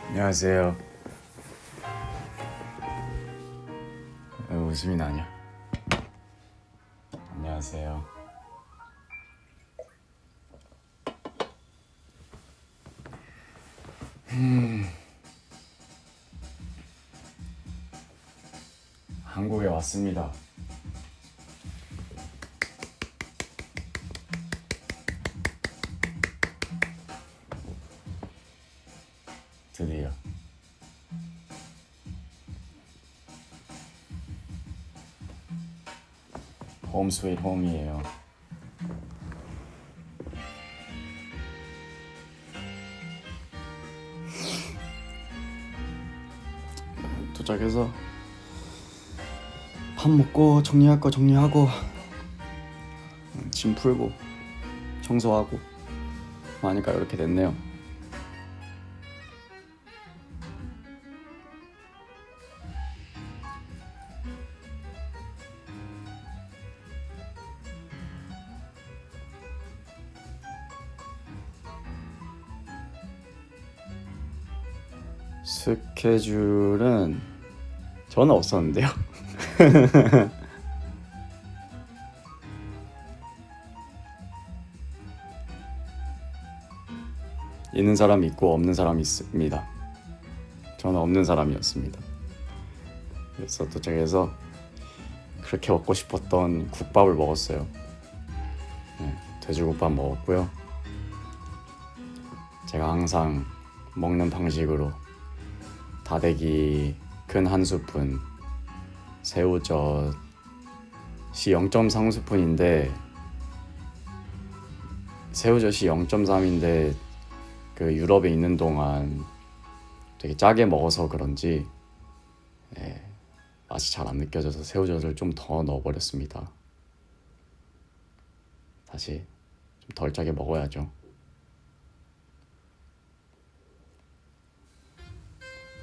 안녕하세요. 웃음이 나냐? 안녕하세요. 한국에 왔습니다. 드디어. 홈 스윗 홈이에요. 도착해서 밥 먹고 정리할 거 정리하고 짐 풀고 청소하고 하니까 이렇게 됐네요. 스케줄은 저는 없었는데요. 있는 사람이 있고 없는 사람이 있습니다. 저는 없는 사람이었습니다. 그래서 도착해서 그렇게 먹고 싶었던 국밥을 먹었어요. 돼지국밥 먹었고요. 제가 항상 먹는 방식으로 다대기 큰 한 스푼, 새우젓이 0.3스푼인데 새우젓이 0.3인데 그 유럽에 있는 동안 되게 짜게 먹어서 그런지 맛이 잘 안 느껴져서 새우젓을 좀 더 넣어버렸습니다. 다시 좀 덜 짜게 먹어야죠.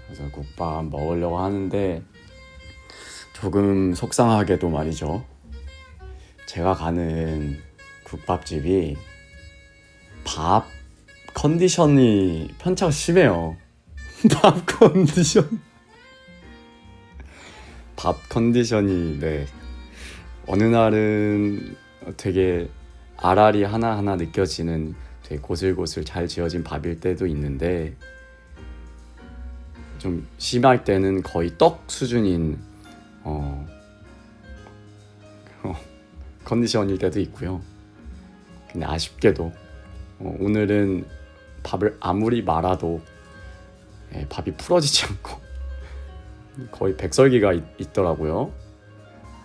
그래서 국밥 먹으려고 하는데 조금 속상하게도 말이죠. 제가 가는 국밥집이 밥 컨디션이 편차가 심해요. 밥 컨디션이 어느 날은 되게 알알이 하나하나 느껴지는 되게 고슬고슬 잘 지어진 밥일 때도 있는데 좀 심할 때는 거의 떡 수준인 컨디션일 때도 있고요. 근데 아쉽게도 오늘은 밥을 아무리 말아도 밥이 풀어지지 않고 거의 백설기가 있더라고요.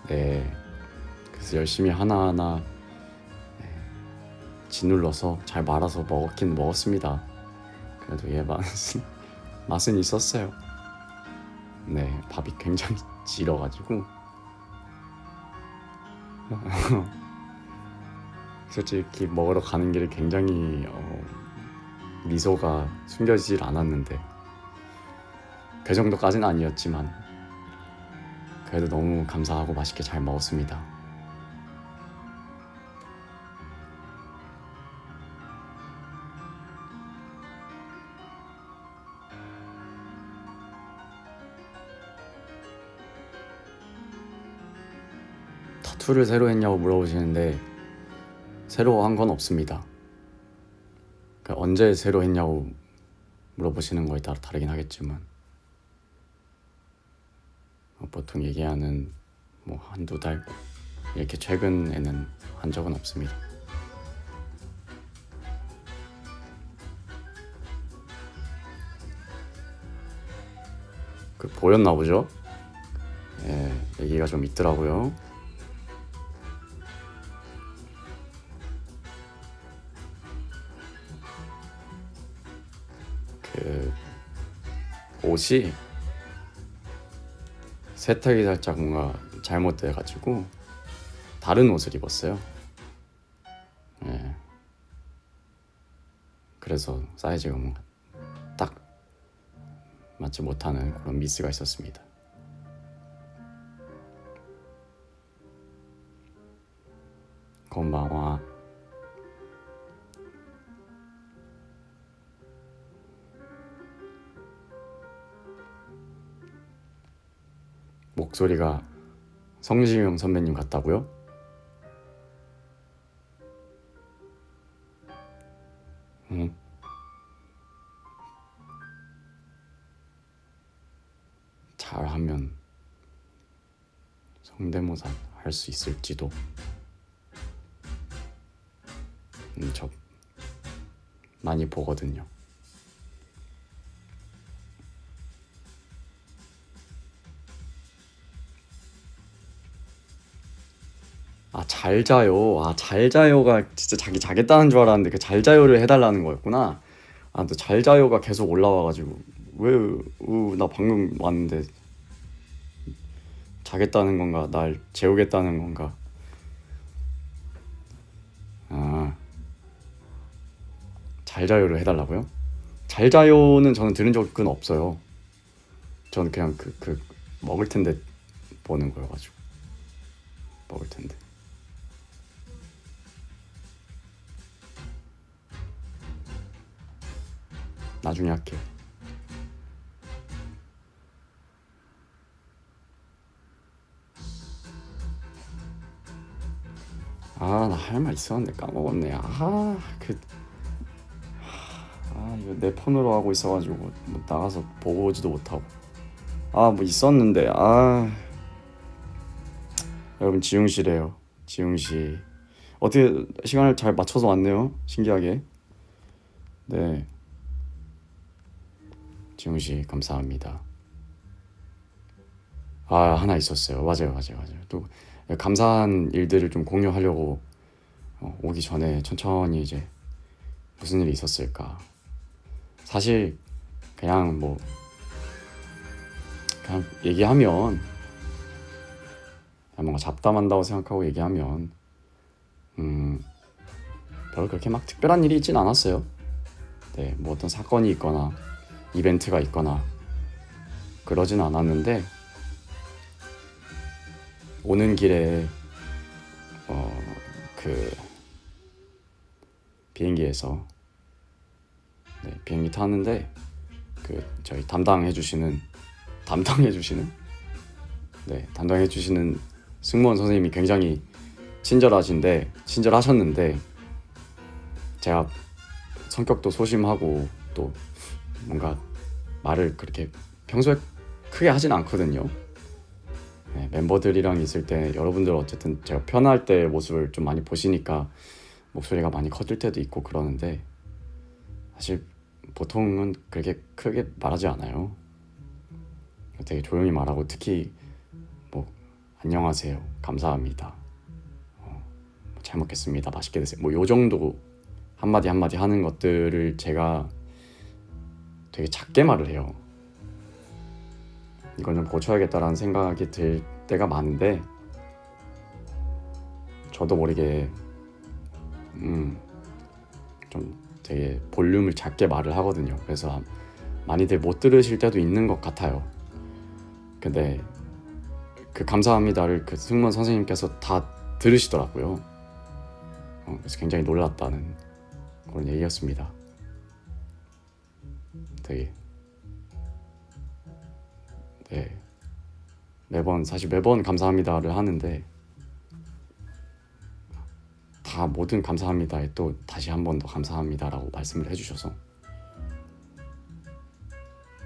그래서 열심히 하나하나 짓눌러서 잘 말아서 먹긴 먹었습니다. 그래도 맛은 있었어요. 밥이 굉장히 질어가지고 솔직히 먹으러 가는 길에 굉장히 미소가 숨겨지질 않았는데 그 정도까지는 아니었지만 그래도 너무 감사하고 맛있게 잘 먹었습니다. 타투를 새로 했냐고 물어보시는데 새로 한 건 없습니다. 그러니까 언제 새로 했냐고 물어보시는 거에 따라 다르긴 하겠지만 보통 얘기하는 한두 달 이렇게 최근에는 한 적은 없습니다. 보였나 보죠? 얘기가 좀 있더라고요. 옷이 세탁이 살짝 뭔가 잘못돼가지고 다른 옷을 입었어요. 그래서 사이즈가 뭔가 딱 맞지 못하는 그런 미스가 있었습니다. 건방와 목소리가 성시경 선배님 같다고요? 응? 잘하면 성대모사 할 수 있을지도. 저 많이 보거든요. 잘 자요. 잘 자요가 진짜 자기 자겠다는 줄 알았는데 그 잘 자요를 해달라는 거였구나. 또 잘 자요가 계속 올라와가지고 나 방금 왔는데 자겠다는 건가? 날 재우겠다는 건가? 잘 자요를 해달라고요? 잘 자요는 저는 들은 적은 없어요. 저는 그냥 그 먹을 텐데 보는 거여가지고. 먹을 텐데. 나중에 할게요. 나 할 말 있었는데 까먹었네. 이거 내 폰으로 하고 있어가지고 뭐 나가서 보고 오지도 못하고. 뭐 있었는데. 여러분, 지웅씨래요. 지웅씨 어떻게 시간을 잘 맞춰서 왔네요. 신기하게. 네, 지웅씨 감사합니다. 하나 있었어요. 맞아요. 또 감사한 일들을 좀 공유하려고 오기 전에 천천히 이제 무슨 일이 있었을까. 사실 그냥 얘기하면 뭔가 잡담한다고 생각하고 얘기하면 별로 그렇게 막 특별한 일이 있진 않았어요. 네, 뭐 어떤 사건이 있거나 이벤트가 있거나 그러진 않았는데, 오는 길에 그 비행기에서 비행기 타는데 저희 담당해주시는 승무원 선생님이 굉장히 친절하셨는데 제가 성격도 소심하고 또 뭔가 말을 그렇게 평소에 크게 하진 않거든요. 멤버들이랑 있을 때 여러분들 어쨌든 제가 편할 때 모습을 좀 많이 보시니까 목소리가 많이 커질 때도 있고 그러는데, 사실 보통은 그렇게 크게 말하지 않아요. 되게 조용히 말하고, 특히 안녕하세요, 감사합니다, 잘 먹겠습니다, 맛있게 드세요, 요 정도 한마디 하는 것들을 제가 되게 작게 말을 해요. 이건 좀 고쳐야겠다라는 생각이 들 때가 많은데, 저도 모르게 좀 되게 볼륨을 작게 말을 하거든요. 그래서 많이들 못 들으실 때도 있는 것 같아요. 근데 그 감사합니다를 그 승무원 선생님께서 다 들으시더라고요. 그래서 굉장히 놀랐다는 그런 얘기였습니다. 되게 매번 감사합니다를 하는데 다 모든 감사합니다에 또 다시 한 번 더 감사합니다라고 말씀을 해주셔서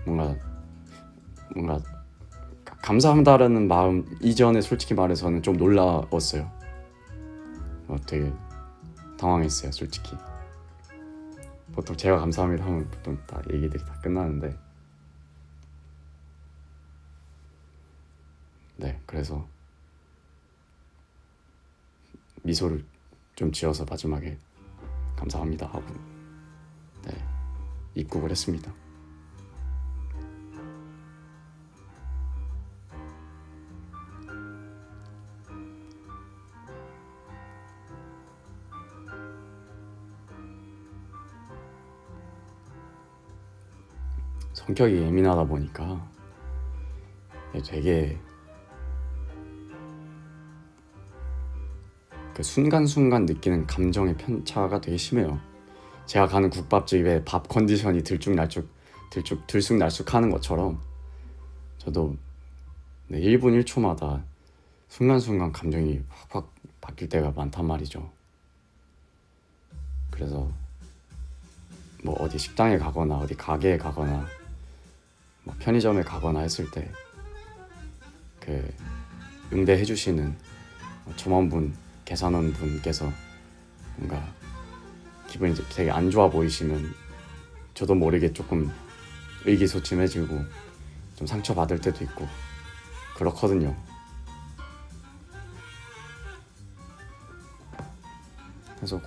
뭔가 감사합니다라는 마음 이전에 솔직히 말해서는 좀 놀라웠어요. 되게 당황했어요, 솔직히. 보통 제가 감사합니다 하면 보통 다 얘기들이 다 끝나는데, 그래서 미소를 좀 지어서 마지막에 감사합니다 하고 입국을 했습니다. 성격이 예민하다 보니까 되게 그 순간순간 느끼는 감정의 편차가 되게 심해요. 제가 가는 국밥집에 밥 컨디션이 들쑥날쑥 하는 것처럼 저도 네, 1분 1초마다 순간순간 감정이 확확 바뀔 때가 많단 말이죠. 그래서 뭐 어디 식당에 가거나 어디 가게에 가거나 뭐 편의점에 가거나 했을 때 그 응대해 주시는 점원분, 계산원 분께서 뭔가 기분이 되게 안 좋아 보이시면 저도 모르게 조금 의기소침해지고 좀 상처받을 때도 있고 그렇거든요. 그래서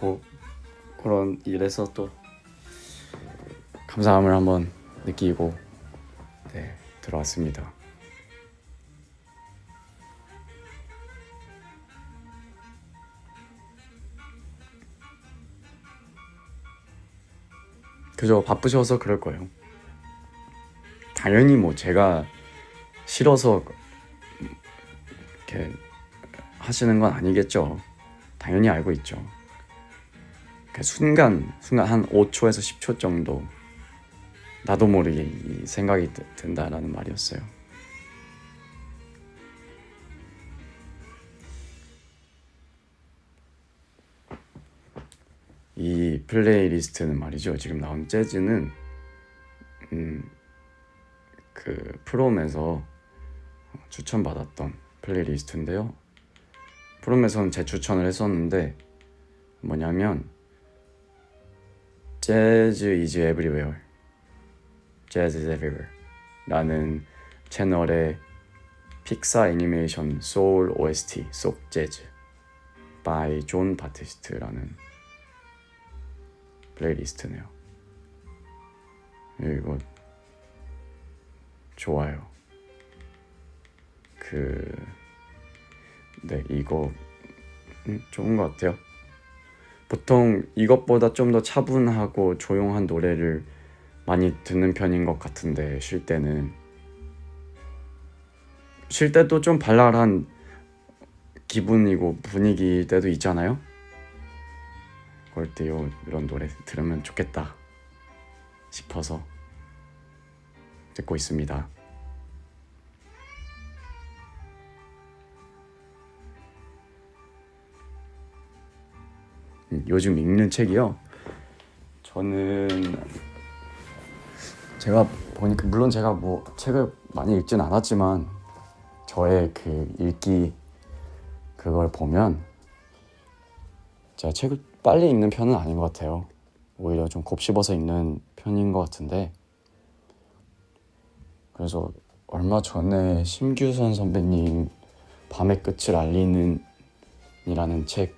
그런 일에서 또 감사함을 한번 느끼고 네, 들어왔습니다. 그저 바쁘셔서 그럴 거예요. 당연히 뭐 제가 싫어서 이렇게 하시는 건 아니겠죠. 당연히 알고 있죠. 순간 한 5초에서 10초 정도 나도 모르게 이 생각이 든다라는 말이었어요. 이 플레이리스트는 말이죠. 지금 나온 재즈는 그 프롬에서 추천받았던 플레이리스트인데요. 프롬에서는 재추천을 했었는데 뭐냐면 Jazz is everywhere, Jazz is everywhere 라는 채널의 픽사 애니메이션 소울 OST 속 재즈 by 존 바티스트라는 플레이리스트네요. 이거 좋아요. 네, 이거 좋은 것 같아요. 보통 이것보다 좀 더 차분하고 조용한 노래를 많이 듣는 편인 것 같은데 쉴 때도 좀 발랄한 기분이고 분위기 때도 있잖아요. 그럴 때 이런 노래 들으면 좋겠다 싶어서 듣고 있습니다. 요즘 읽는 책이요. 저는 제가 보니까 물론 제가 뭐 책을 많이 읽진 않았지만 저의 그 읽기 그걸 보면 제가 책을 빨리 읽는 편은 아닌 것 같아요. 오히려 좀 곱씹어서 읽는 편인 것 같은데 그래서 얼마 전에 심규선 선배님 밤의 끝을 알리는 이라는 책을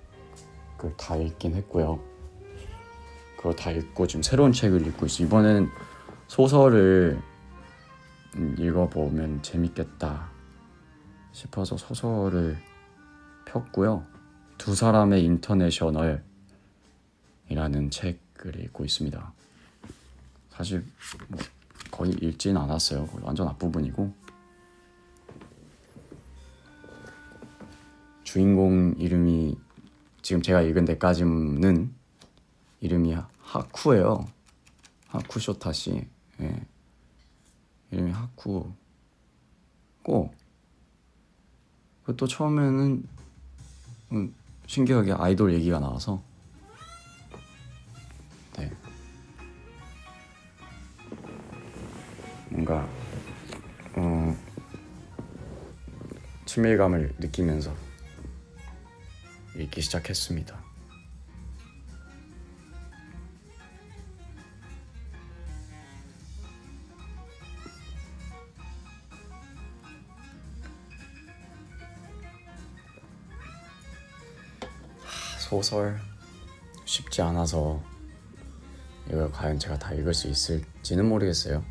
다 읽긴 했고요. 그거 다 읽고 지금 새로운 책을 읽고 있어요. 이번에는 소설을 읽어보면 재밌겠다 싶어서 소설을 폈고요. 두 사람의 인터내셔널 이라는 책을 읽고 있습니다. 사실 뭐 거의 읽진 않았어요. 완전 앞부분이고 주인공 이름이 지금 제가 읽은 데까지는 이름이 하쿠예요. 하쿠 쇼타씨. 예. 이름이 하쿠고 또 처음에는 신기하게 아이돌 얘기가 나와서 네. 뭔가 친밀감을 느끼면서 읽기 시작했습니다. 소설 쉽지 않아서 이걸 과연 제가 다 읽을 수 있을지는 모르겠어요.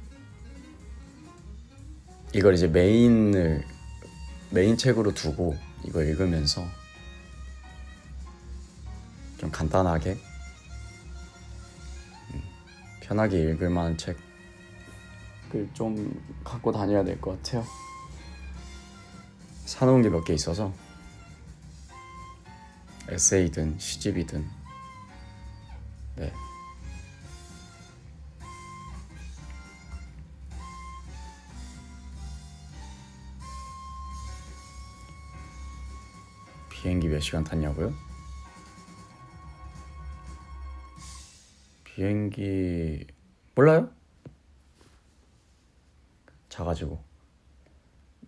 이걸 이제 메인 책으로 두고 이거 읽으면서 좀 간단하게 편하게 읽을 만한 책을 좀 갖고 다녀야 될 것 같아요. 사놓은 게 몇 개 있어서 에세이든 시집이든 네. 비행기 몇 시간 탔냐고요? 비행기 몰라요? 자가지고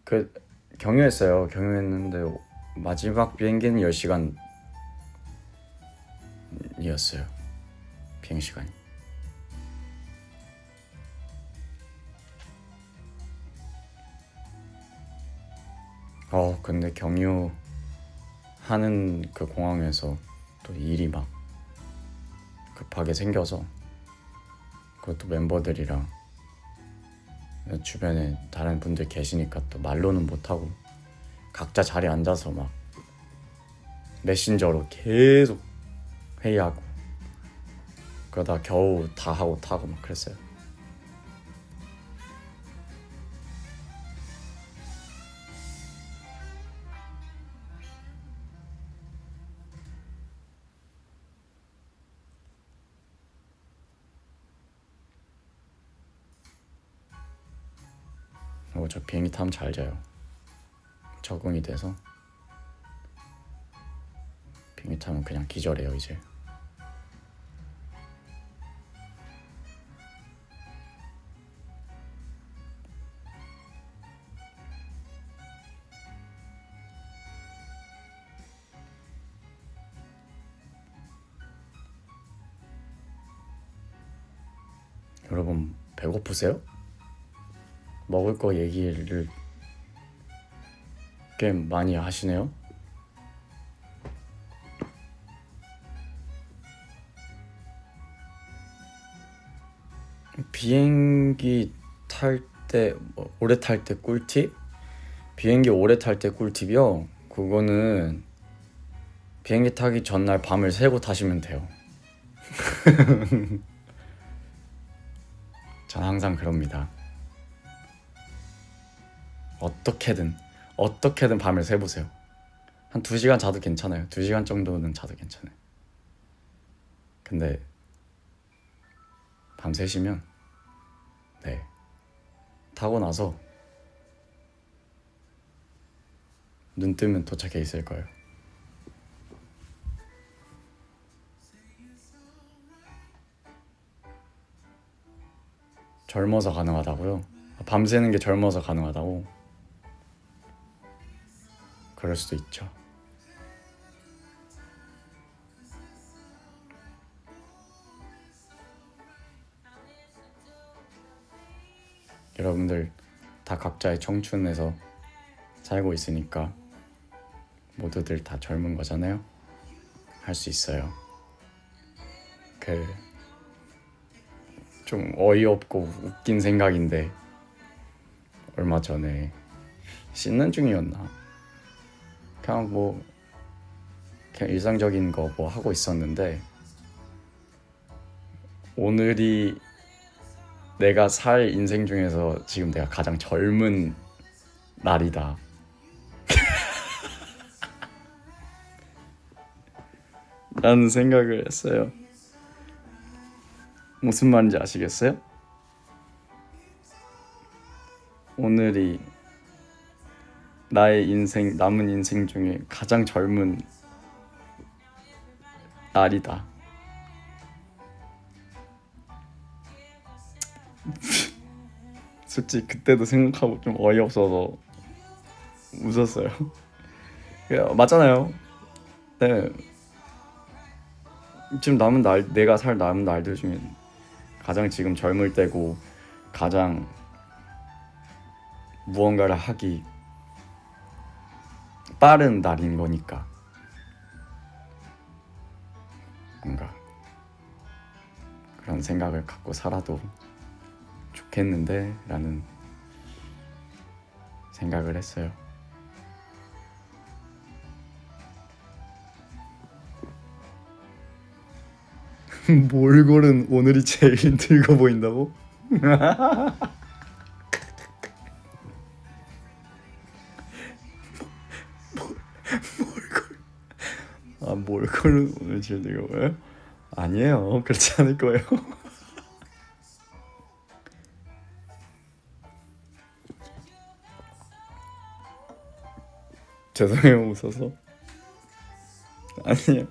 그 경유했어요. 경유했는데 마지막 비행기는 10시간이었어요. 비행시간이. 근데 경유하는 그 공항에서 또 일이 막 급하게 생겨서, 그것도 멤버들이랑 주변에 다른 분들 계시니까 또 말로는 못하고 각자 자리에 앉아서 막 메신저로 계속 회의하고, 그러다 겨우 다 하고 타고 막 그랬어요. 저 비행기 타면 잘 자요. 적응이 돼서 비행기 타면 그냥 기절해요 이제. 여러분 배고프세요? 먹을 거 얘기를 꽤 많이 하시네요. 비행기 탈 때 오래 탈 때 꿀팁? 비행기 오래 탈 때 꿀팁이요? 그거는 비행기 타기 전날 밤을 새고 타시면 돼요. 전 항상 그럽니다. 어떻게든 밤을 새보세요. 한 2시간 자도 괜찮아요. 2시간 정도는 자도 괜찮아요. 근데 밤 새시면 타고 나서 눈 뜨면 도착해 있을 거예요. 젊어서 가능하다고요? 밤새는 게 젊어서 가능하다고? 그럴 수도 있죠. 여러분들 다 각자의 청춘에서 살고 있으니까 모두들 다 젊은 거잖아요. 할 수 있어요. 좀 어이없고 웃긴 생각인데, 얼마 전에 씻는 중이었나? 그냥 일상적인 거 하고 있었는데, 오늘이 내가 살 인생 중에서 지금 내가 가장 젊은 날이다. 라는 생각을 했어요. 무슨 말인지 아시겠어요? 오늘이 나의 남은 인생 중에 가장 젊은 날이다. 솔직히 그때도 생각하고 좀 어이없어서 웃었어요. 맞잖아요. 네. 지금 내가 살 남은 날들 중에 가장 지금 젊을 때고, 가장 무언가를 하기 빠른 날인 거니까, 뭔가 그런 생각을 갖고 살아도 좋겠는데 라는 생각을 했어요. 몰골은 오늘이 제일 늙어 보인다고? 몰골은 오늘 제일 늙어 보여요? 아니에요. 그렇지 않을 거예요. 죄송해요, 웃어서. 아니요,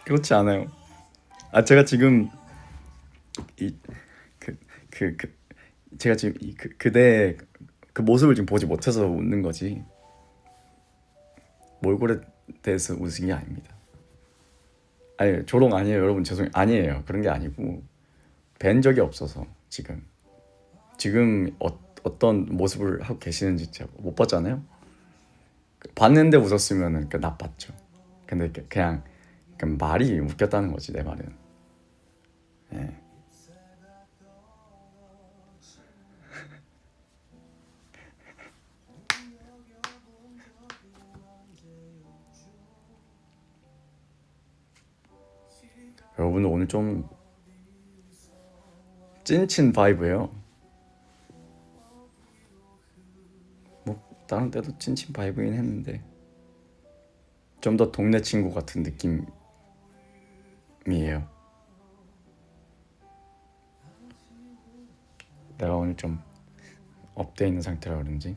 그렇지 않아요. 아, 제가 지금 이 제가 지금 그대 그 모습을 지금 보지 못해서 웃는 거지, 몰골에 대해서 웃은 게 아닙니다. 아니, 조롱 아니에요 여러분, 죄송해요. 아니에요, 그런 게 아니고 뵌 적이 없어서 지금 어떤 모습을 하고 계시는지 제가 못 봤잖아요. 봤는데 웃었으면은 그 나빴죠. 근데 그냥 말이 웃겼다는 거지, 내 말은. 예. 여러분들 오늘 좀 찐친 바이브예요. 뭐 다른 때도 찐친 바이브긴 했는데 좀 더 동네 친구 같은 느낌이에요. 내가 오늘 좀 업돼 있는 상태라 그런지.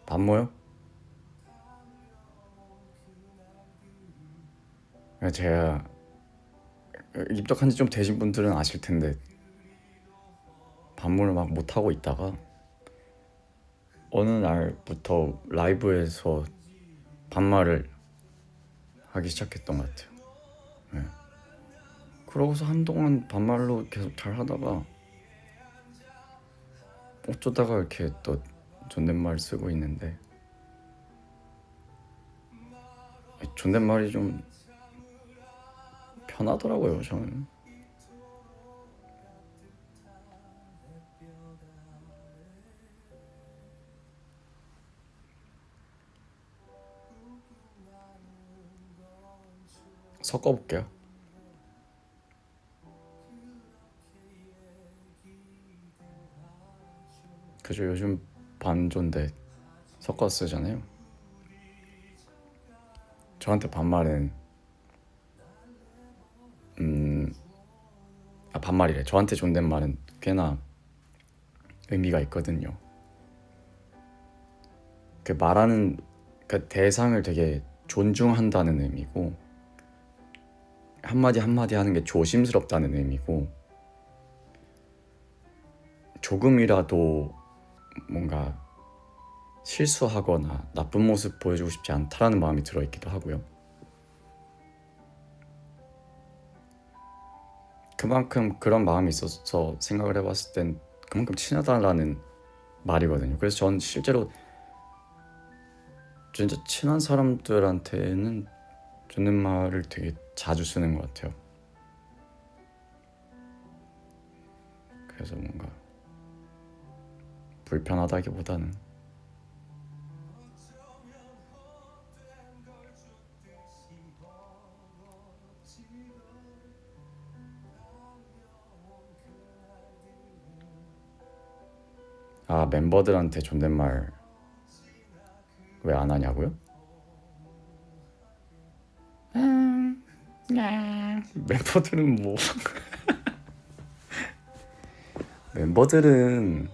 밥 모요? 제가 입덕한 지 좀 되신 분들은 아실 텐데 반문을 막 못하고 있다가 어느 날부터 라이브에서 반말을 하기 시작했던 것 같아요. 네. 그러고서 한동안 반말로 계속 잘 하다가 어쩌다가 이렇게 또 존댓말 쓰고 있는데, 존댓말이 좀 편하더라고요, 저는. 섞어볼게요. 그죠, 요즘 반존대 섞어 쓰잖아요. 저한테 반말은 반말이래. 저한테 존댓말은 꽤나 의미가 있거든요. 그 말하는 그 대상을 되게 존중한다는 의미고, 한마디 한마디 하는 게 조심스럽다는 의미고, 조금이라도 뭔가 실수하거나 나쁜 모습 보여주고 싶지 않다라는 마음이 들어있기도 하고요. 그만큼 그런 마음이 있어서 생각을 해봤을 땐 그만큼 친하다라는 말이거든요. 그래서 전 실제로 진짜 친한 사람들한테는 존댓말을 되게 자주 쓰는 것 같아요. 그래서 뭔가 불편하다기보다는 멤버들한테 존댓말 왜 안 하냐고요? 멤버들은 뭐 멤버들은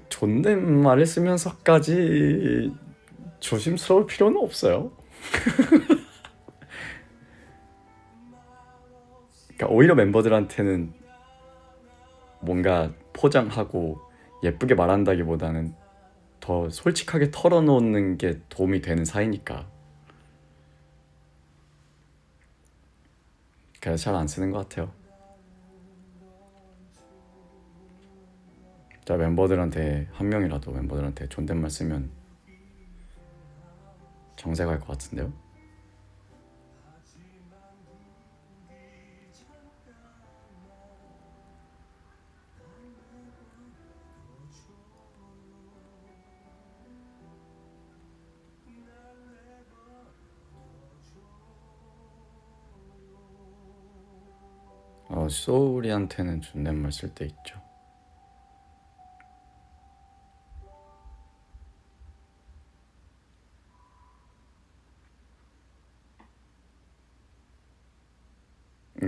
존댓말을 쓰면서까지 조심스러울 필요는 없어요. 그러니까 오히려 멤버들한테는 뭔가 포장하고 예쁘게 말한다기보다는 더 솔직하게 털어놓는 게 도움이 되는 사이니까. 그래서 잘 안 쓰는 것 같아요. 자, 멤버들한테 한 명이라도 멤버들한테 존댓말 쓰면 정색 갈 것 같은데요? 소울이한테는 존댓말 쓸 때 있죠.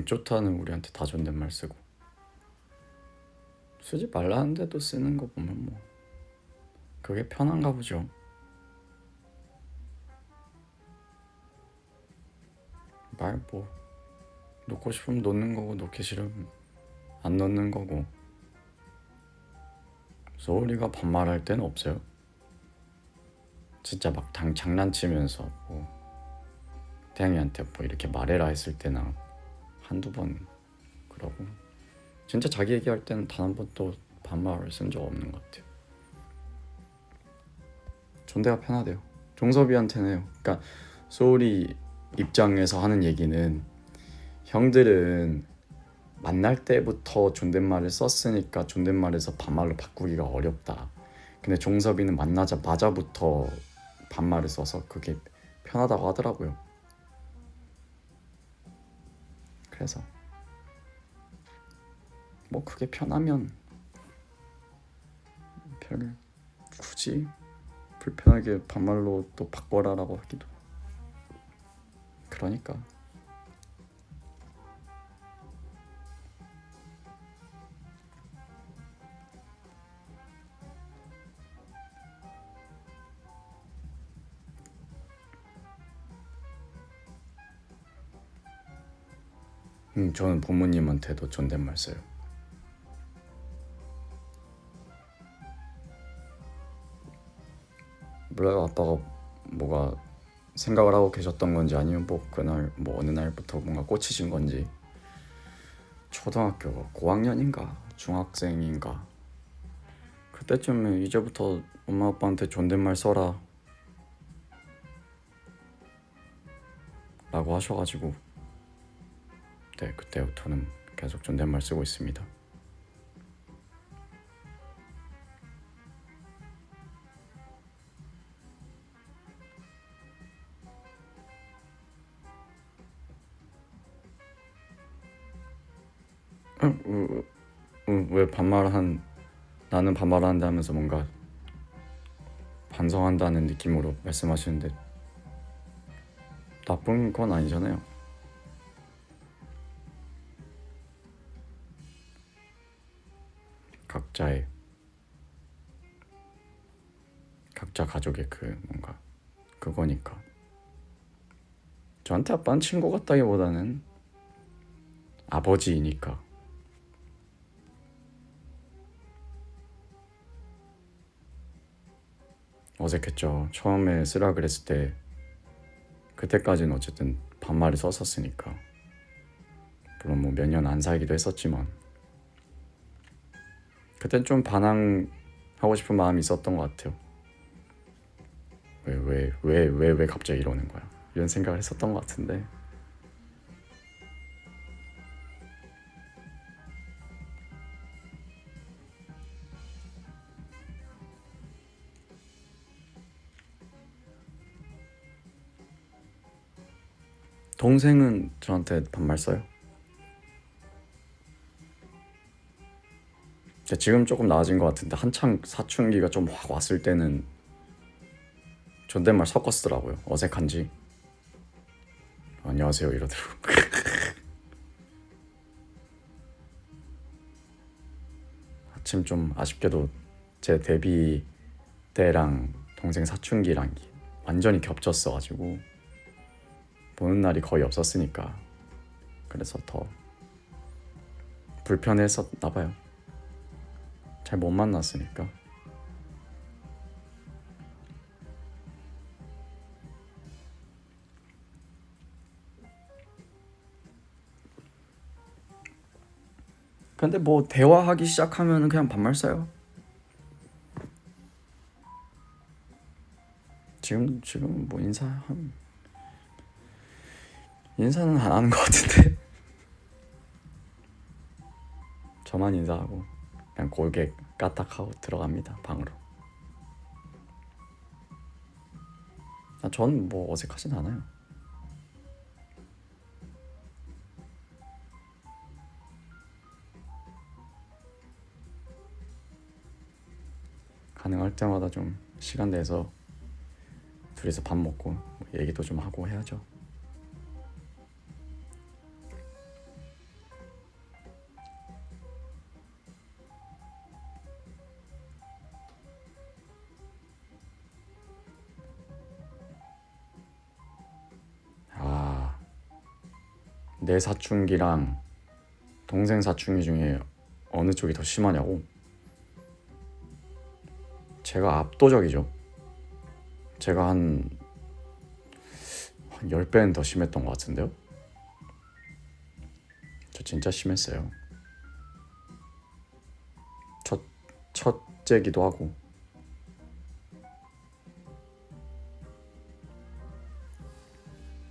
쪼타는 우리한테 다 존댓말 쓰고. 쓰지 말라는데도 쓰는 거 보면 뭐 그게 편한가 보죠. 말 뭐 놓고 싶으면 놓는 거고 놓기 싫으면 안 놓는 거고. 소울이가 반말할 때는 없어요. 진짜 막 장난치면서 뭐 태양이한테 뭐 이렇게 말해라 했을 때나 한두 번 그러고, 진짜 자기 얘기할 때는 단 한 번도 반말을 쓴 적 없는 것 같아요. 존대가 편하대요. 종섭이한테는. 그러니까 소울이 입장에서 하는 얘기는, 형들은 만날 때부터 존댓말을 썼으니까 존댓말에서 반말로 바꾸기가 어렵다. 근데 종섭이는 만나자마자부터 반말을 써서 그게 편하다고 하더라고요. 그래서 뭐 그게 편하면 별 굳이 불편하게 반말로 또 바꿔라라고 하기도. 그러니까 저는 부모님한테도 존댓말 써요. 몰라요. 아빠가 뭐가 생각을 하고 계셨던 건지, 아니면 뭐 그날 뭐 어느 날부터 뭔가 꽂히신 건지, 초등학교 고학년인가 중학생인가 그때쯤에 이제부터 엄마 아빠한테 존댓말 써라 라고 하셔가지고, 네, 그때부터는 계속 존댓말 쓰고 있습니다. 왜 나는 반말한다 하면서 뭔가 반성한다는 느낌으로 말씀하시는데, 나쁜 건 아니잖아요. 각자 가족의 그 뭔가 그거니까. 저한테 아빠는 친구 같다기보다는 아버지이니까. 어색했죠. 처음에 쓰라 그랬을 때 그때까지는 어쨌든 반말을 썼었으니까. 물론 뭐 몇 년 안 살기도 했었지만 그땐 좀 반항하고 싶은 마음이 있었던 것 같아요. 왜 갑자기 이러는 거야, 이런 생각을 했었던 것 같은데, 동생은 저한테 반말 써요. 지금 조금 나아진 것 같은데, 한창 사춘기가 좀 확 왔을 때는 존댓말 섞었더라고요. 어색한지 안녕하세요 이러더라고. 아침 좀 아쉽게도 제 데뷔 때랑 동생 사춘기랑 완전히 겹쳤어가지고 보는 날이 거의 없었으니까, 그래서 더 불편했었나 봐요. 잘 못 만났으니까. 근데 뭐 대화하기 시작하면 그냥 반말 써요. 지금 뭐 인사는 안 하는 것 같은데. 저만 인사하고 그냥 고개 까딱하고 들어갑니다, 방으로. 전 뭐 어색하진 않아요. 가능할 때마다 좀 시간 내서 둘이서 밥 먹고 얘기도 좀 하고 해야죠. 내 사춘기랑 동생 사춘기 중에 어느 쪽이 더 심하냐고? 제가 압도적이죠. 제가 한 10배는 더 심했던 것 같은데요? 저 진짜 심했어요. 첫째기도 하고.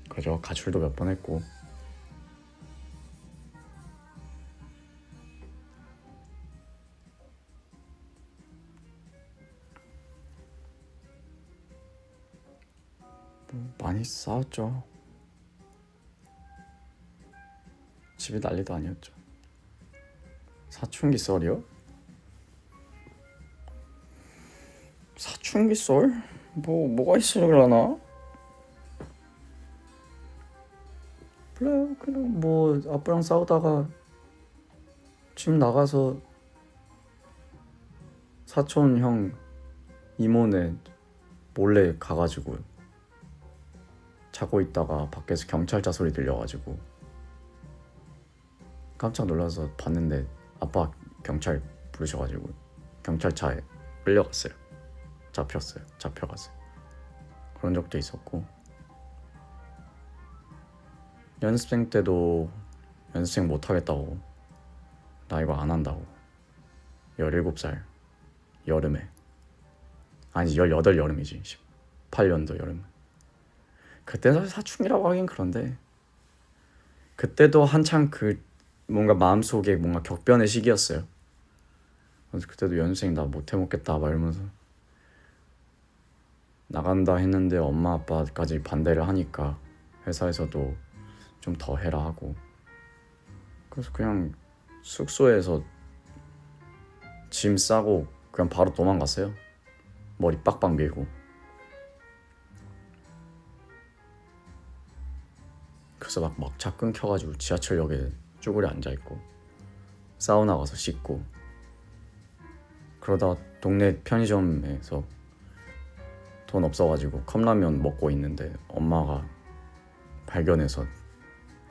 그죠? 가출도 몇 번 했고. 많이 싸웠죠. 집이 난리도 아니었죠. 사춘기 썰이요? 사춘기 썰? 뭐가 있으려나? 그냥 뭐 아빠랑 싸우다가 집 나가서 사촌 형 이모네 몰래 가가지고 자고 있다가 밖에서 경찰차 소리 들려가지고 깜짝 놀라서 봤는데 아빠 경찰 부르셔가지고 경찰차에 끌려갔어요. 잡혀갔어요. 그런 적도 있었고, 연습생 때도 연습생 못하겠다고 나 이거 안 한다고 17살 여름에, 아니 18 여름이지, 18년도 여름. 그때 사실 사춘기라고 하긴 그런데 그때도 한창 그 뭔가 마음속에 뭔가 격변의 시기였어요. 그래서 그때도 연습생 나 못해먹겠다 막 이러면서 나간다 했는데 엄마 아빠까지 반대를 하니까 회사에서도 좀 더 해라 하고, 그래서 그냥 숙소에서 짐 싸고 그냥 바로 도망갔어요. 머리 빡빡 밀고. 그래서 막 막차 끊겨가지고 지하철역에 쭈그려 앉아있고 사우나 가서 씻고, 그러다 동네 편의점에서 돈 없어가지고 컵라면 먹고 있는데 엄마가 발견해서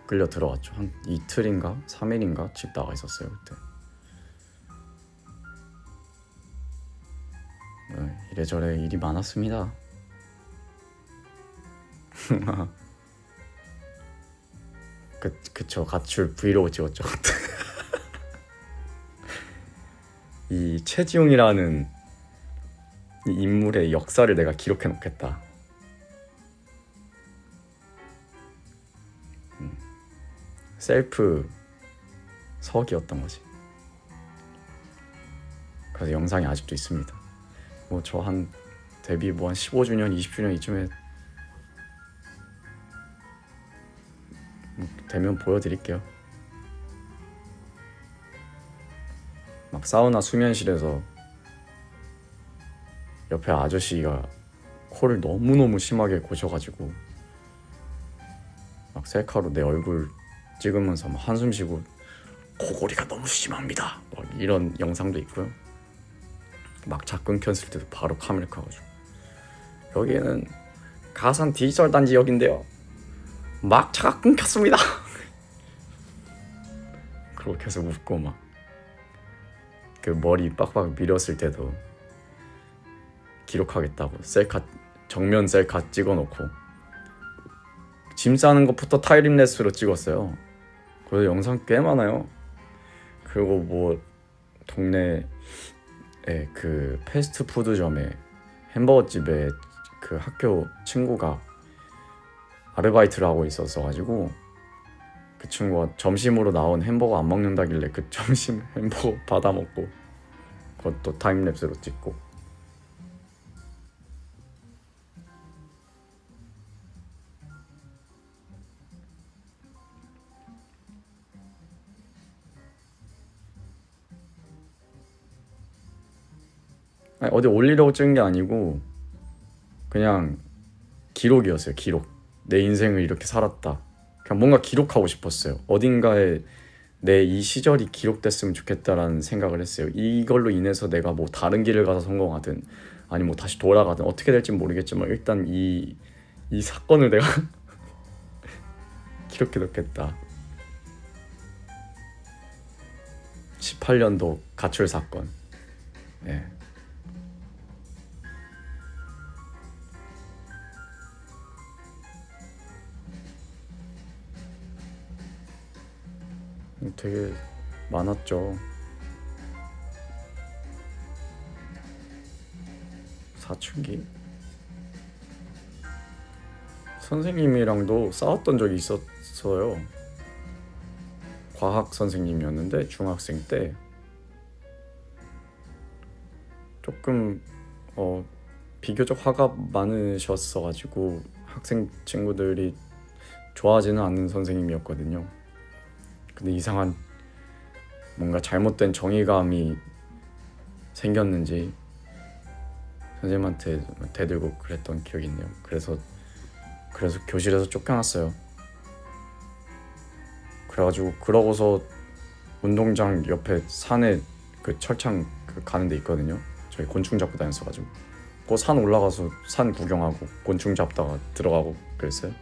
끌려 들어갔죠. 한 이틀인가 3일인가 집 나가 있었어요 그때. 이래저래 일이 많았습니다. 그쵸, 가출 브이로그 찍었죠. 이 최지웅이라는 이 인물의 역사를 내가 기록해 놓겠다. 셀프 석이었던 거지. 그래서 영상이 아직도 있습니다. 뭐 저 한 데뷔 뭐 한 15주년 20주년 이쯤에 되면 보여드릴게요. 막 사우나 수면실에서 옆에 아저씨가 코를 너무너무 심하게 고셔가지고 막 셀카로 내 얼굴 찍으면서 막 한숨 쉬고 코골이가 너무 심합니다 막 이런 영상도 있고요. 막차 끊겼을 때도 바로 카메라 켜가지고 여기는 가산 디지털 단지역인데요, 막차가 끊겼습니다. 그리고 계속 웃고 막 그 머리 빡빡 밀었을 때도 기록하겠다고 셀카, 정면 셀카 찍어놓고 짐 싸는 것부터 타임랩스로 찍었어요. 그래서 영상 꽤 많아요. 그리고 뭐 동네에 그 패스트푸드점에 햄버거집에 그 학교 친구가 아르바이트를 하고 있었어가지고 그 친구가 점심으로 나온 햄버거 안 먹는다길래 그 점심 햄버거 받아먹고 그것도 타임랩스로 찍고. 아니, 어디 올리려고 찍은 게 아니고 그냥 기록이었어요. 기록. 내 인생을 이렇게 살았다. 그냥 뭔가 기록하고 싶었어요. 어딘가에 내 이 시절이 기록됐으면 좋겠다라는 생각을 했어요. 이걸로 인해서 내가 뭐 다른 길을 가서 성공하든 아니 뭐 다시 돌아가든 어떻게 될지는 모르겠지만 일단 이 사건을 내가 기록해 놓겠다. 18년도 가출 사건. 예. 되게 많았죠. 사춘기. 선생님이랑도 싸웠던 적이 있었어요. 과학 선생님이었는데 중학생 때 조금 비교적 화가 많으셨어가지고 학생 친구들이 좋아하지는 않는 선생님이었거든요. 근데 이상한 뭔가 잘못된 정의감이 생겼는지 선생님한테 대들고 그랬던 기억이 있네요. 그래서 교실에서 쫓겨났어요. 그래가지고 그러고서 운동장 옆에 산에 그 철창 가는 데 있거든요. 저희 곤충 잡고 다녔어가지고 그 산 올라가서 산 구경하고 곤충 잡다가 들어가고 그랬어요.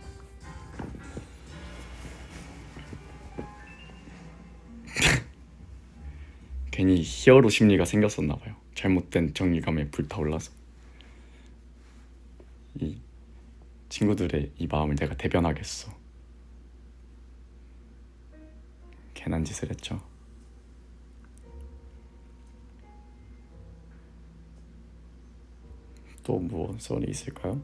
괜히 히어로 심리가 생겼었나봐요. 잘못된 정의감에 불타올라서. 이 친구들의 이 마음을 내가 대변하겠어. 괜한 짓을 했죠. 또 뭐 썰이 있을까요?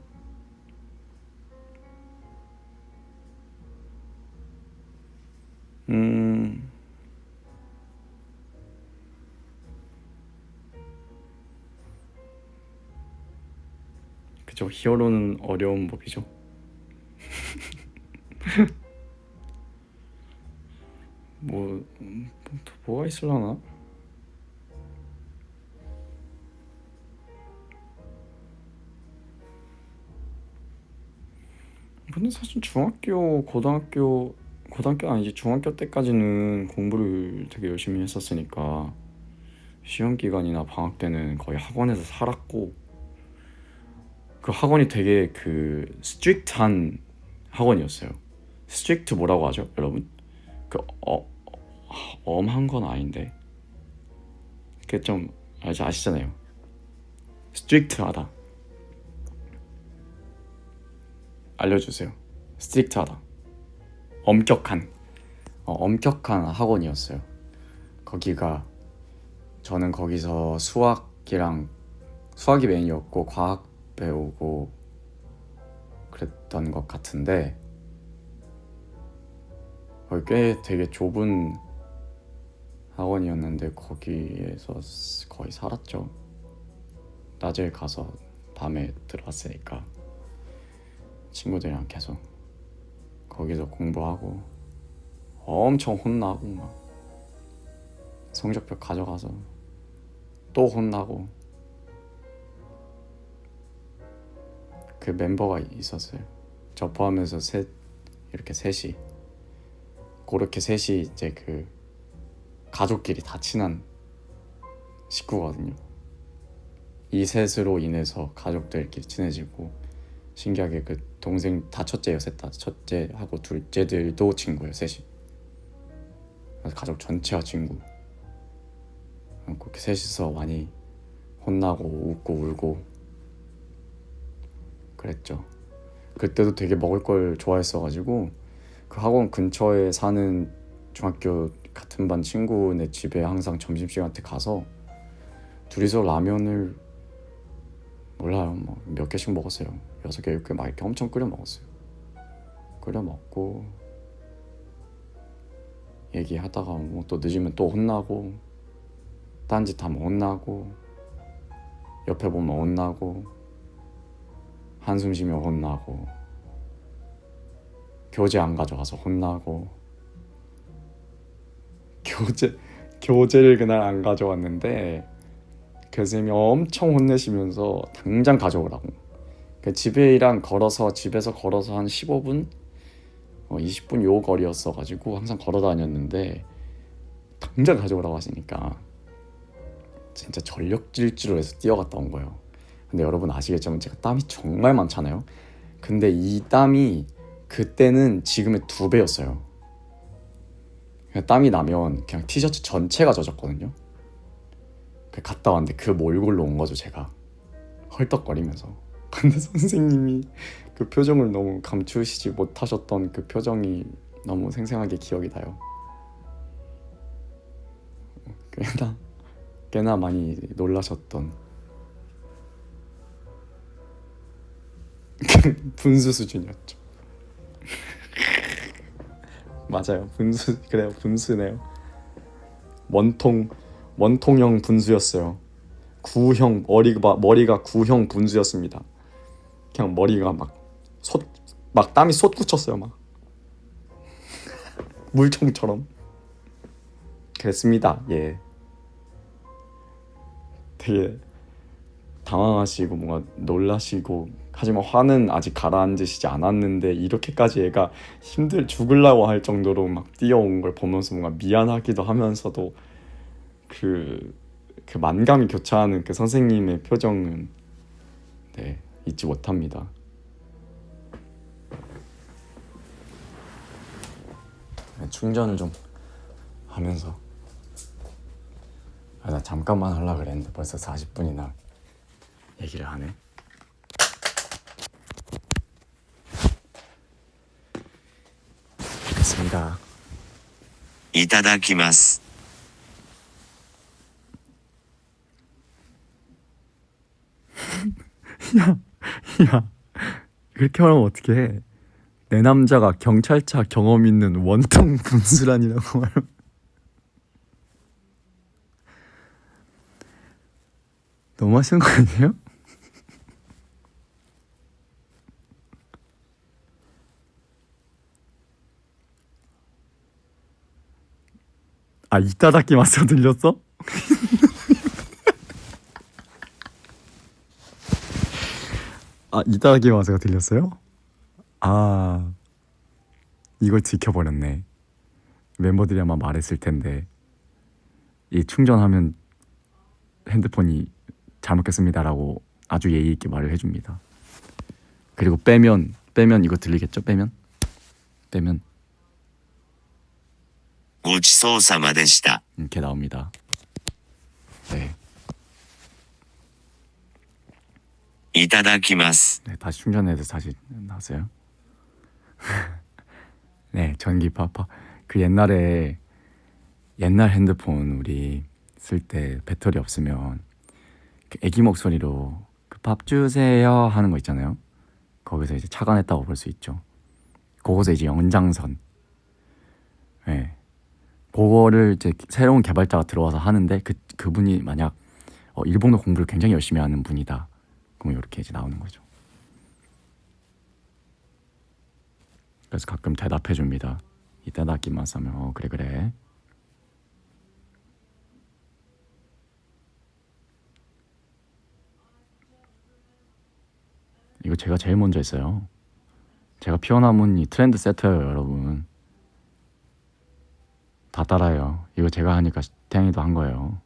그죠. 히어로는 어려운 법이죠. 또 뭐가 있을라나? 근데 사실 고등학교 아니지 중학교 때까지는 공부를 되게 열심히 했었으니까 시험 기간이나 방학 때는 거의 학원에서 살았고, 그 학원이 되게 그 스트릭트한 학원이었어요. 스트릭트 뭐라고 하죠, 여러분? 그 엄한 건 아닌데 그게 좀 아시잖아요. 스트릭트하다. 알려주세요. 스트릭트하다. 엄격한 학원이었어요. 저는 거기서 수학이 메인이었고 과학 배우고 그랬던 것 같은데, 거기 꽤 되게 좁은 학원이었는데 거기에서 거의 살았죠. 낮에 가서 밤에 들어왔으니까 친구들이랑 계속 거기서 공부하고 엄청 혼나고 막 성적표 가져가서 또 혼나고. 그 멤버가 있었어요. 저 포함해서 이렇게 셋이 이제 그 가족끼리 다 친한 식구거든요. 이 셋으로 인해서 가족들끼리 친해지고, 신기하게 그 동생 다 첫째예요. 셋 다 첫째하고 둘째들도 친구예요, 셋이. 그래서 가족 전체와 친구. 그렇게 셋이서 많이 혼나고 웃고 울고 그랬죠. 그때도 되게 먹을 걸 좋아했어가지고 그 학원 근처에 사는 중학교 같은 반 친구네 집에 항상 점심시간 때 가서 둘이서 라면을 몰라요, 뭐 몇 개씩 먹었어요. 6개, 7개 막 이렇게 엄청 끓여 먹었어요. 끓여 먹고 얘기하다가 뭐 또 늦으면 또 혼나고, 딴짓 하면 혼나고, 옆에 보면 혼나고, 한숨 쉬면 혼나고, 교재 안 가져가서 혼나고, 교재를 그날 안 가져왔는데 교수님이 엄청 혼내시면서 당장 가져오라고. 집에서 걸어서 한 15분? 20분 요 거리였어가지고 항상 걸어 다녔는데 당장 가져오라고 하시니까 진짜 전력 질주로 해서 뛰어갔다 온 거예요. 근데 여러분 아시겠지만 제가 땀이 정말 많잖아요. 근데 이 땀이 그때는 지금의 2배였어요. 그냥 땀이 나면 그냥 티셔츠 전체가 젖었거든요. 갔다 왔는데 그 몰골로 온 거죠, 제가. 헐떡거리면서. 근데 선생님이 그 표정을 너무 감추시지 못하셨던 그 표정이 너무 생생하게 기억이 나요. 꽤나 많이 놀라셨던 분수 수준이었죠. 맞아요, 분수. 그래요, 분수네요. 원통형 분수였어요. 구형, 머리가 구형 분수였습니다. 그냥 머리가 막 땀이 솟구쳤어요. 막 물총처럼 그랬습니다. 예. 되게 당황하시고 뭔가 놀라시고, 하지만 화는 아직 가라앉으시지 않았는데 이렇게까지 애가 죽으려고 할 정도로 막 뛰어온 걸 보면서 뭔가 미안하기도 하면서도 그 만감이 교차하는 그 선생님의 표정은 잊지 못합니다. 충전을 좀 하면서 나 잠깐만 하려고 그랬는데 벌써 40분이나 얘기를 하네. 됐습니다. いただきます。 야, 그렇게 말하면 어떡해. 내 남자가 경찰차 경험 있는 원통 분수란이라고 말하면 너무 하시는 거 아니에요? 아, 이따다키 마스가 들렸어? 아, 이따다키 마스가 들렸어요? 아, 이걸 지켜버렸네. 멤버들이 아마 말했을 텐데 이 충전하면 핸드폰이 잘못겠습니다라고 아주 예의 있게 말을 해줍니다. 그리고 빼면 이거 들리겠죠? 빼면 ごちそうさまでした。 이렇게 나옵니다. 네. いただきます。 네, 다시 충전해서 다시 나왔어요. 네, 전기 파파. 그 옛날 핸드폰 우리 쓸 때 배터리 없으면 그 애기 목소리로 그 밥 주세요 하는 거 있잖아요. 거기서 이제 차관했다고 볼 수 있죠. 그거서 이제 연장선. 네. 그거를 이제 새로운 개발자가 들어와서 하는데 그분이 만약 일본어 공부를 굉장히 열심히 하는 분이다. 그럼 이렇게 이제 나오는 거죠. 그래서 가끔 대답해 줍니다. 이따다키마스 하면 그래. 이거 제가 제일 먼저 했어요. 제가 피어나면 이 트렌드 세터예요, 여러분. 다 따라해요. 이거 제가 하니까 태양이도 한 거예요.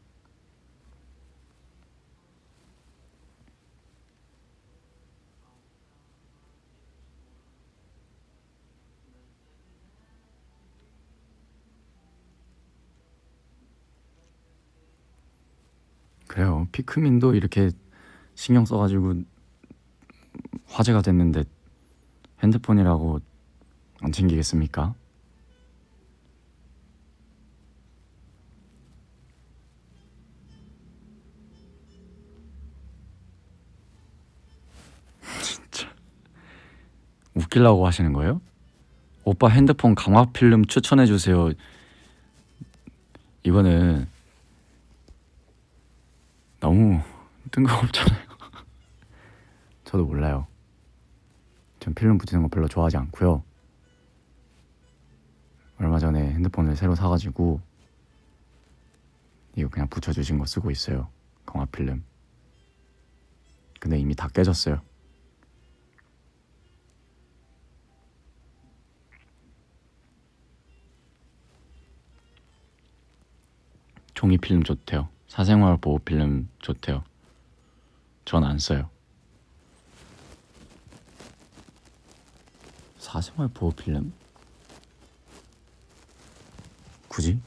그래요. 피크민도 이렇게 신경 써가지고 화제가 됐는데 핸드폰이라고 안 챙기겠습니까? 진짜 웃기려고 하시는 거예요? 오빠 핸드폰 강화 필름 추천해주세요. 이거는 너무 뜬금없잖아요. 저도 몰라요. 전 필름 붙이는 거 별로 좋아하지 않고요. 얼마 전에 핸드폰을 새로 사가지고 이거 그냥 붙여주신 거 쓰고 있어요. 강화 필름. 근데 이미 다 깨졌어요. 종이 필름 좋대요. 사생활 보호 필름 좋대요. 전 안 써요. 사생활 보호 필름? 굳이?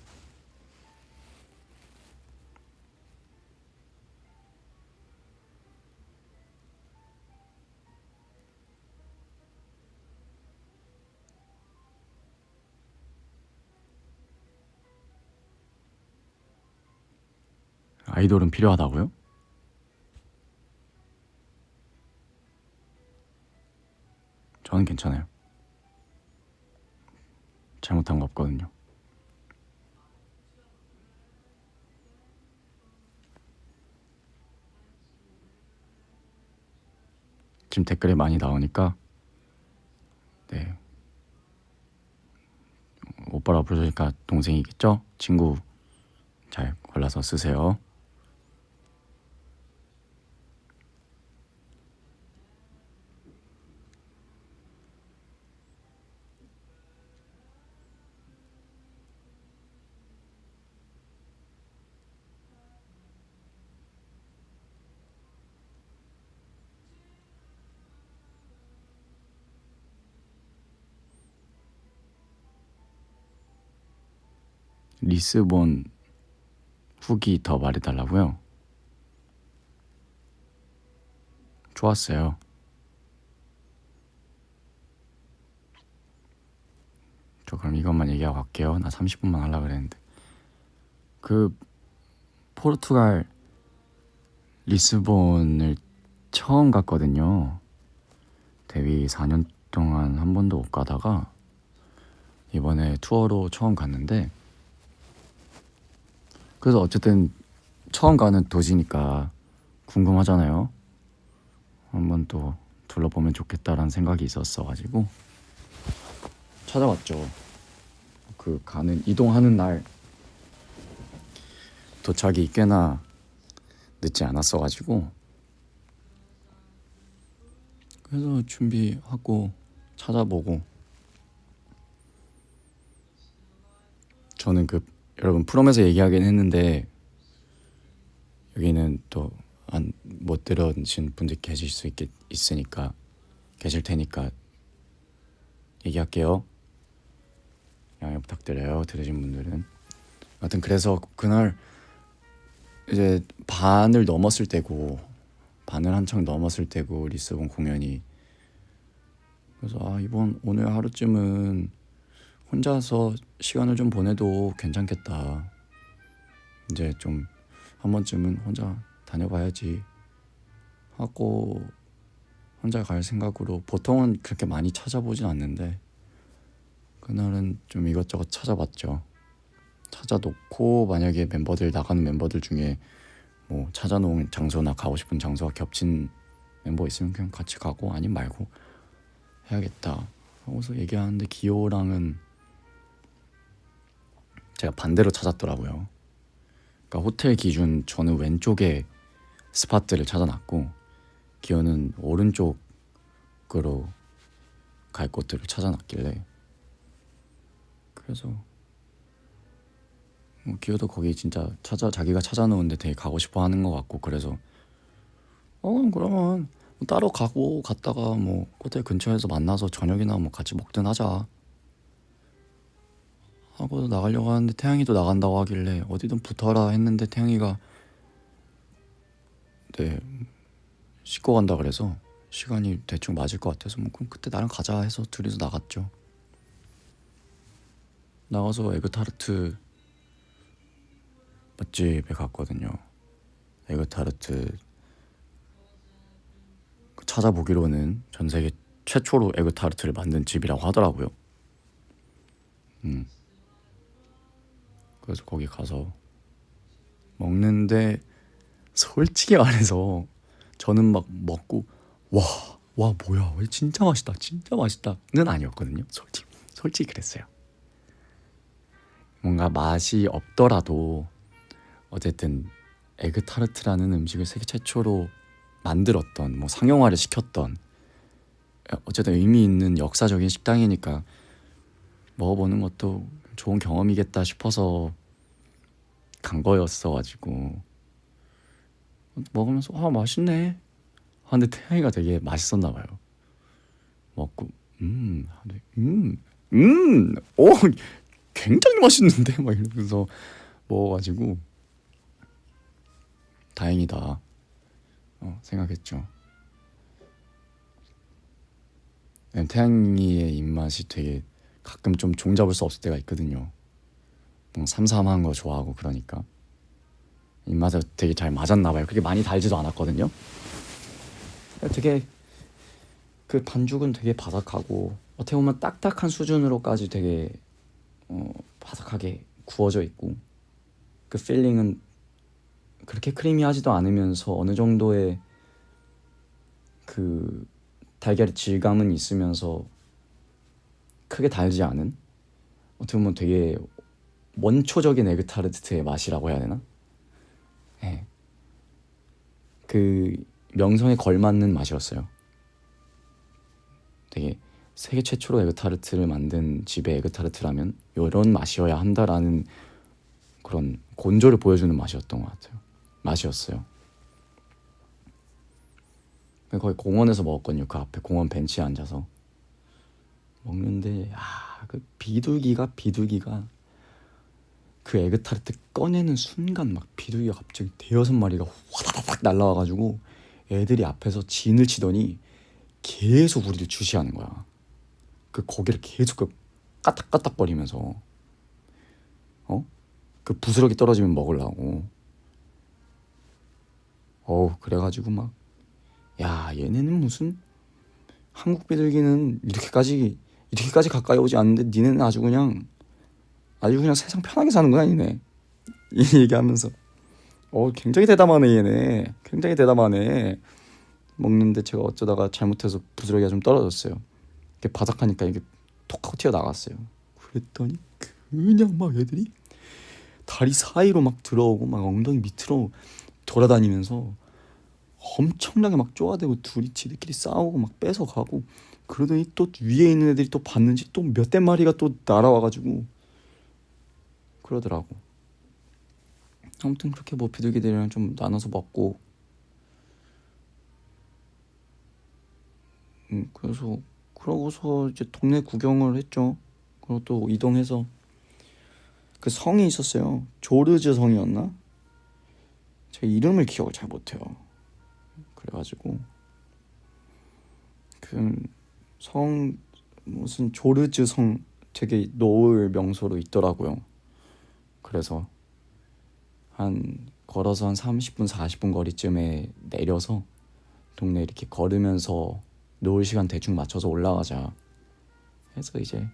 아이돌은 필요하다고요? 저는 괜찮아요. 잘못한 거 없거든요. 지금 댓글에 많이 나오니까 네, 오빠라고 부르니까 동생이겠죠? 친구 잘 골라서 쓰세요. 리스본 후기 더 말해달라고요? 좋았어요. 저 그럼 이것만 얘기하고 갈게요. 나 30분만 하려고 그랬는데 그 포르투갈 리스본을 처음 갔거든요. 데뷔 4년 동안 한 번도 못 가다가 이번에 투어로 처음 갔는데 그래서 어쨌든 처음 가는 도시니까 궁금하잖아요. 한번 또 둘러보면 좋겠다라는 생각이 있었어가지고 찾아봤죠. 그 가는 이동하는 날 도착이 꽤나 늦지 않았어가지고 그래서 준비하고 찾아보고 저는 그 여러분 프롬에서 얘기하긴 했는데 여기는 또 못 들으신 분들 계실 수 있으니까 계실 테니까 얘기할게요. 양해 부탁드려요. 들으신 분들은. 하여튼 그래서 그날 이제 반을 넘었을 때고 반을 한창 넘었을 때고 리스본 공연이 그래서 오늘 하루쯤은 혼자서 시간을 좀 보내도 괜찮겠다. 이제 좀 한 번쯤은 혼자 다녀봐야지 하고 혼자 갈 생각으로 보통은 그렇게 많이 찾아보진 않는데 그날은 좀 이것저것 찾아봤죠. 찾아놓고 만약에 나가는 멤버들 중에 뭐 찾아놓은 장소나 가고 싶은 장소가 겹친 멤버 있으면 그냥 같이 가고 아니면 말고 해야겠다 하고서 얘기하는데 기호랑은 제가 반대로 찾았더라고요. 그러니까 호텔 기준 저는 왼쪽에 스팟들을 찾아놨고 기호는 오른쪽으로 갈 곳들을 찾아놨길래 그래서 기호도 거기 진짜 자기가 찾아놓은데 되게 가고 싶어 하는 것 같고 그래서 그러면 따로 갔다가 뭐 호텔 근처에서 만나서 저녁이나 뭐 같이 먹든 하자 하고 나가려고 하는데 태양이도 나간다고 하길래 어디든 붙어라 했는데 태양이가 네 씻고 간다 그래서 시간이 대충 맞을 것 같아서 뭐 그럼 그때 나랑 가자 해서 둘이서 나갔죠. 나가서 에그타르트 맛집에 갔거든요. 에그타르트 찾아보기로는 전 세계 최초로 에그타르트를 만든 집이라고 하더라고요. 그래서 거기 가서 먹는데 솔직히 말해서 저는 막 먹고 와 뭐야 왜 진짜 맛있다는 아니었거든요. 솔직히 그랬어요. 뭔가 맛이 없더라도 어쨌든 에그타르트라는 음식을 세계 최초로 만들었던 뭐 상용화를 시켰던 어쨌든 의미 있는 역사적인 식당이니까 먹어보는 것도 좋은 경험이겠다 싶어서 간 거였어가지고 먹으면서 맛있네 하는데 태양이가 되게 맛있었나 봐요. 먹고 오 굉장히 맛있는데 막 이러면서 먹어가지고 다행이다 생각했죠. 태양이의 입맛이 되게 가끔 좀 종잡을 수 없을 때가 있거든요. 삼삼한 거 좋아하고 그러니까 입맛에 되게 잘 맞았나 봐요. 그렇게 많이 달지도 않았거든요. 되게 그 반죽은 되게 바삭하고 어떻게 보면 딱딱한 수준으로까지 되게 바삭하게 구워져 있고 그 필링은 그렇게 크리미하지도 않으면서 어느 정도의 그 달걀의 질감은 있으면서 크게 달지 않은 어떻게 보면 되게 원초적인 에그타르트의 맛이라고 해야 되나? 네. 그 명성에 걸맞는 맛이었어요. 되게 세계 최초로 에그타르트를 만든 집의 에그타르트라면 이런 맛이어야 한다라는 그런 곤조를 보여주는 맛이었던 것 같아요. 맛이었어요. 거의 공원에서 먹었거든요. 그 앞에 공원 벤치에 앉아서 먹는데 그 비둘기가 그 에그타르트 꺼내는 순간 막 비둘기가 갑자기 대여섯 마리가 화다닥 날라와가지고 애들이 앞에서 진을 치더니 계속 우리를 주시하는 거야. 그 고개를 계속 그 까딱까딱거리면서 그 부스러기 떨어지면 먹으려고. 그래가지고 막 야 얘네는 무슨 한국 비둘기는 이렇게까지 가까이 오지 않는데 니네는 아주 그냥 세상 편하게 사는구나 니네 이 얘기하면서 굉장히 대담하네 얘네 굉장히 대담하네. 먹는데 제가 어쩌다가 잘못해서 부스러기가 좀 떨어졌어요. 이게 바삭하니까 이게 톡 하고 튀어나갔어요. 그랬더니 그냥 막 애들이 다리 사이로 막 들어오고 막 엉덩이 밑으로 돌아다니면서 엄청나게 막 쪼아대고 둘이 지들끼리 싸우고 막 뺏어가고 그러더니 또 위에 있는 애들이 또 봤는지 또 몇 대 마리가 또 날아와가지고 그러더라고. 아무튼 그렇게 뭐 비둘기들이랑 좀 나눠서 먹고 그래서 그러고서 이제 동네 구경을 했죠. 그리고 또 이동해서 그 성이 있었어요. 조르즈 성이었나? 제가 이름을 기억을 잘 못해요. 그래가지고 그 성 무슨 조르즈 성 되게 노을 명소로 있더라고요. 그래서 걸어서 한 30분 40분 거리쯤에 내려서 동네 이렇게 걸으면서 노을 시간 대충 맞춰서 올라가자 해서 이제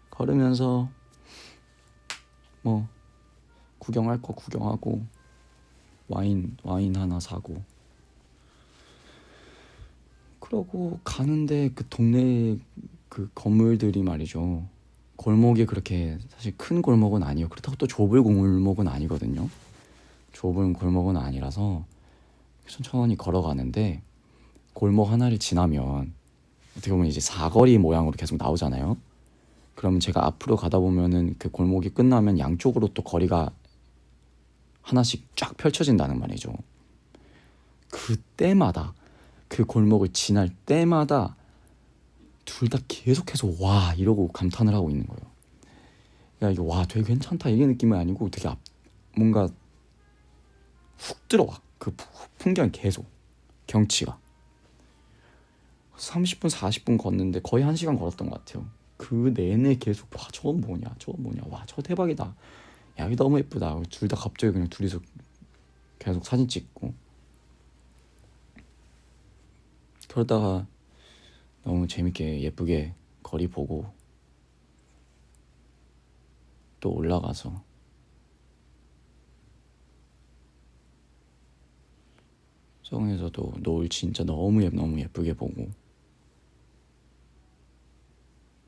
걸으면서 뭐 구경할 거 구경하고 와인 하나 사고 그러고 가는데 그 동네 그 건물들이 말이죠. 골목이 그렇게 사실 큰 골목은 아니에요. 그렇다고 또 좁은 골목은 아니거든요. 좁은 골목은 아니라서 천천히 걸어가는데 골목 하나를 지나면 어떻게 보면 이제 사거리 모양으로 계속 나오잖아요. 그러면 제가 앞으로 가다 보면은 그 골목이 끝나면 양쪽으로 또 거리가 하나씩 쫙 펼쳐진다는 말이죠. 그때마다 그 골목을 지날 때마다 둘 다 계속해서 와 이러고 감탄을 하고 있는 거예요. 야 이거 와 되게 괜찮다 이게 느낌이 아니고 되게 뭔가 훅 들어와. 그 풍경이 계속 경치가 30분 40분 걷는데 거의 1시간 걸었던 것 같아요. 그 내내 계속 와 저건 뭐냐 와 저거 대박이다 야 이거 너무 예쁘다. 둘 다 갑자기 그냥 둘이서 계속 사진 찍고 그러다가 너무 재밌게 예쁘게 거리 보고 또 올라가서 성에서도 노을 진짜 너무 예쁘게 보고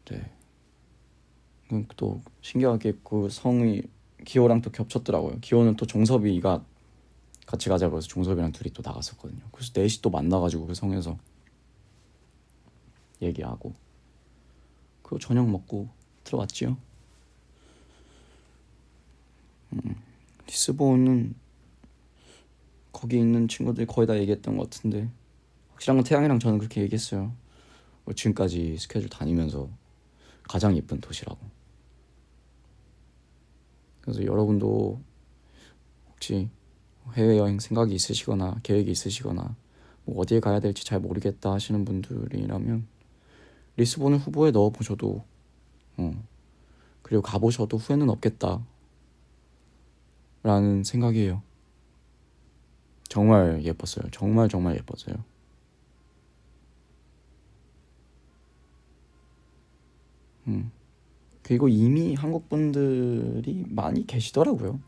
네. 또 신기하게 그 성이 기호랑 또 겹쳤더라고요. 기호는 또 종섭이가 같이 가자고 해서 종섭이랑 둘이 또 나갔었거든요. 그래서 넷이 또 만나가지고 그 성에서 얘기하고 그리고 저녁 먹고 들어왔지요. 리스본은 거기 있는 친구들이 거의 다 얘기했던 것 같은데 확실한 건 태양이랑 저는 그렇게 얘기했어요. 지금까지 스케줄 다니면서 가장 예쁜 도시라고. 그래서 여러분도 혹시 해외여행 생각이 있으시거나 계획이 있으시거나 뭐 어디에 가야 될지 잘 모르겠다 하시는 분들이라면 리스본을 후보에 넣어보셔도 그리고 가보셔도 후회는 없겠다 라는 생각이에요. 정말 예뻤어요. 정말 정말 예뻤어요. 그리고 이미 한국 분들이 많이 계시더라고요.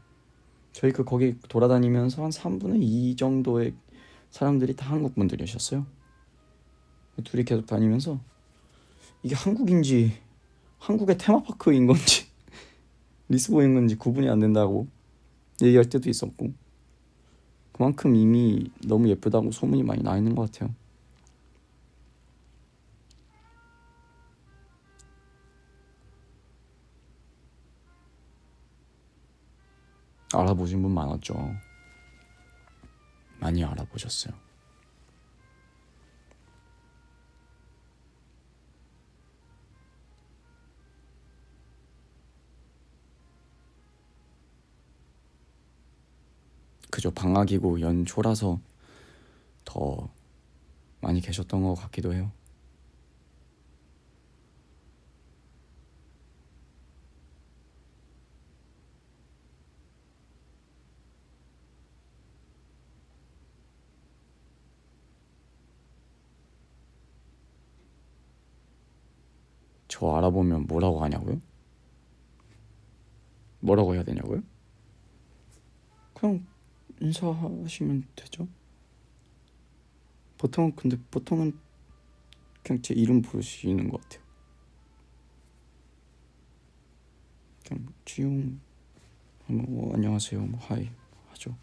저희 거기 돌아다니면서 한 3분의 2 정도의 사람들이 다 한국 분들이셨어요. 둘이 계속 다니면서 이게 한국인지 한국의 테마파크인 건지 리스본인 건지 구분이 안 된다고 얘기할 때도 있었고, 그만큼 이미 너무 예쁘다고 소문이 많이 나 있는 것 같아요. 알아보신 분 많았죠. 많이 알아보셨어요. 그저 방학이고 연초라서 더 많이 계셨던 것 같기도 해요. 저 알아보면 뭐라고 하냐고요? 뭐라고 해야 되냐고요? 그냥 인사하시면 되죠. 보통은 그냥 제 이름 부르시는 것 같아요. 그냥 지용 안녕하세요 하이 하죠.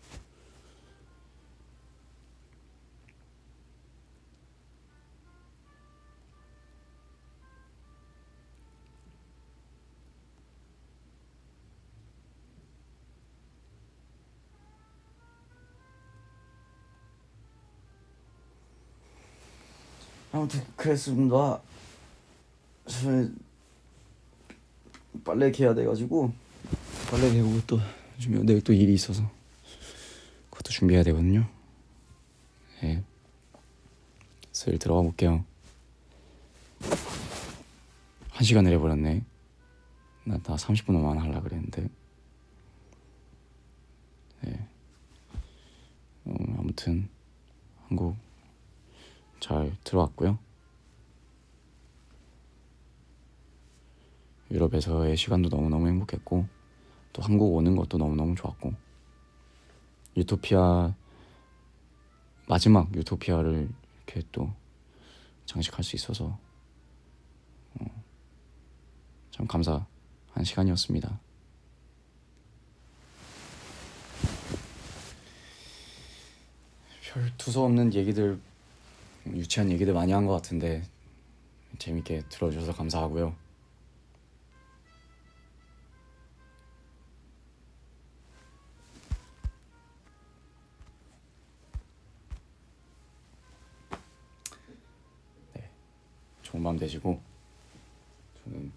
아무튼 그랬습니다. 저 빨래 개야 돼가지고 빨래 개고 또 내일 또 일이 있어서 그것도 준비해야 되거든요. 네, 슬 들어가 볼게요. 1시간을 해버렸네. 나 30분만 하려고 그랬는데. 네. 아무튼 한국 잘 들어왔고요. 유럽에서의 시간도 너무너무 행복했고, 또 한국 오는 것도 너무너무 좋았고, 유토피아 마지막 유토피아를 이렇게 또 장식할 수 있어서 참 감사한 시간이었습니다. 별 두서없는 얘기들, 유치한 얘기들 많이 한 것 같은데 재밌게 들어주셔서 감사하고요. 네, 좋은 밤 되시고 저는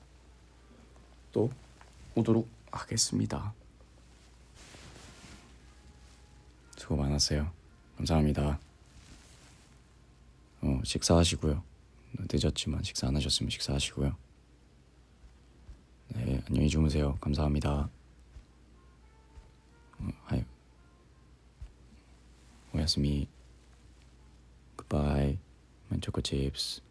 또 오도록 하겠습니다. 수고 많았어요. 감사합니다. 식사하시고요. 늦었지만 식사 안 하셨으면 식사하시고요. 네, 안녕히 주무세요. 감사합니다. 하이, 오야스미. Goodbye, my choco chips.